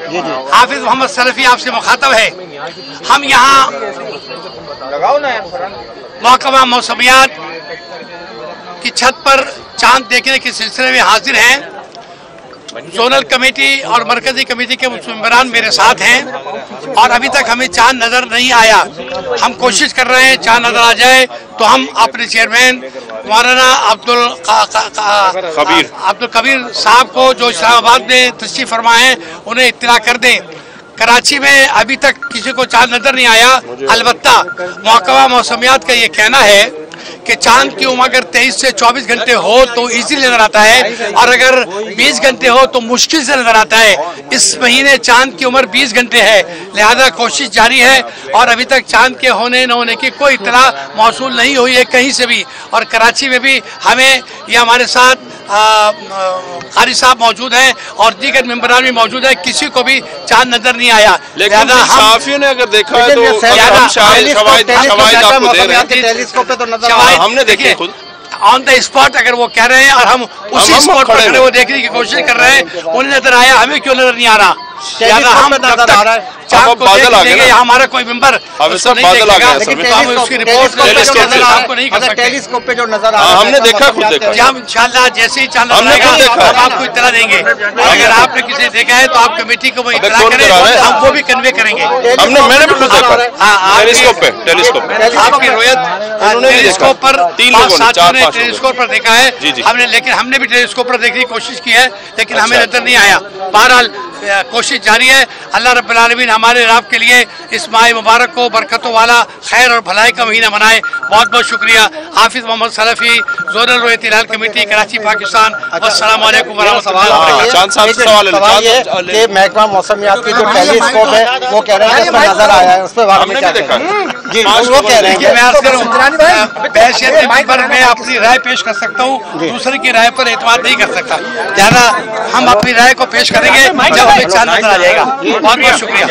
हाफिज Mohammad Salafi आपसे मुखातब है। हम यहाँ महकमा मौसमियात की छत पर चांद देखने के सिलसिले में हाजिर हैं। जोनल कमेटी और मरकजी कमेटी के मेंबरान मेरे साथ हैं और अभी तक हमें चांद नजर नहीं आया। हम कोशिश कर रहे हैं चांद नजर आ जाए तो हम अपने चेयरमैन मौलाना अब्दुल कबीर साहब को, जो इस्लामाबाद में तशरीफ फरमा है, उन्हें इत्तला कर दें। कराची में अभी तक किसी को चांद नजर नहीं आया। अलबत्ता महकमा मौसमियात का ये कहना है कि चांद की उम्र अगर 23 से 24 घंटे हो तो इजीली नजर आता है और अगर 20 घंटे हो तो मुश्किल से नजर आता है। इस महीने चांद की उम्र 20 घंटे है, लिहाजा कोशिश जारी है और अभी तक चांद के होने न होने की कोई इत्तला मौसूल नहीं हुई है कहीं से भी। और कराची में भी हमें, ये हमारे साथ कारी साहब मौजूद हैं और दीगर मेंबरान भी मौजूद है, किसी को भी चांद नजर नहीं आया। लेकिन साफियों ने अगर देखा है तो हमने देखे खुद ऑन द स्पॉट अगर वो कह रहे हैं और हम उसी स्पॉट पर खड़े वो देखने की कोशिश कर रहे हैं, उन्हें नजर आया, हमें क्यों नजर नहीं आ रहा? हम बादल आ गए, हमारा कोई मेंबर टेलीस्कोप पे जो नजर आ रहा है हमने देखा, खुद देखा। हम इंशाल्लाह जैसे ही चांद नजर आएगा हम आपको इत्तला देंगे। अगर आपने किसी देखा है तो आप कमेटी को इत्तला करें, हम वो भी कन्वे करेंगे। मैंने भी खुद देखा टेलीस्कोप पे आपकी रोयत टेलीस्कोप पर 3 साथियों ने टेलीस्कोप पर देखा है हमने, लेकिन हमने भी टेलीस्कोप पर देखने की कोशिश की है लेकिन हमें नजर नहीं आया। बहरहाल कोशिश जारी है। अल्लाह रब्बुल आलमीन हमारे रब के लिए इस माह मुबारक को बरकतों वाला, खैर और भलाई का महीना बनाए। बहुत बहुत शुक्रिया। हाफिज मोहम्मद सलफी, जोनल रोयत हिलाल कमेटी, कराची, पाकिस्तान। अस्सलाम वालेकुम वरहमतुल्लाहि वबरकातुहू। कि महकमा मौसमियात की जो टेलीस्कोप है वो कह रहे हैं कि इसमें नजर आया है, उस पर हमने क्या देखा जी वो कह रहे हैं। मैं अपनी राय पेश कर सकता हूँ, दूसरे की राय पर एतमाद नहीं कर सकता। लिहाजा हम अपनी राय को पेश करेंगे जब हमें चांद नजर आ जाएगा। बहुत बहुत शुक्रिया।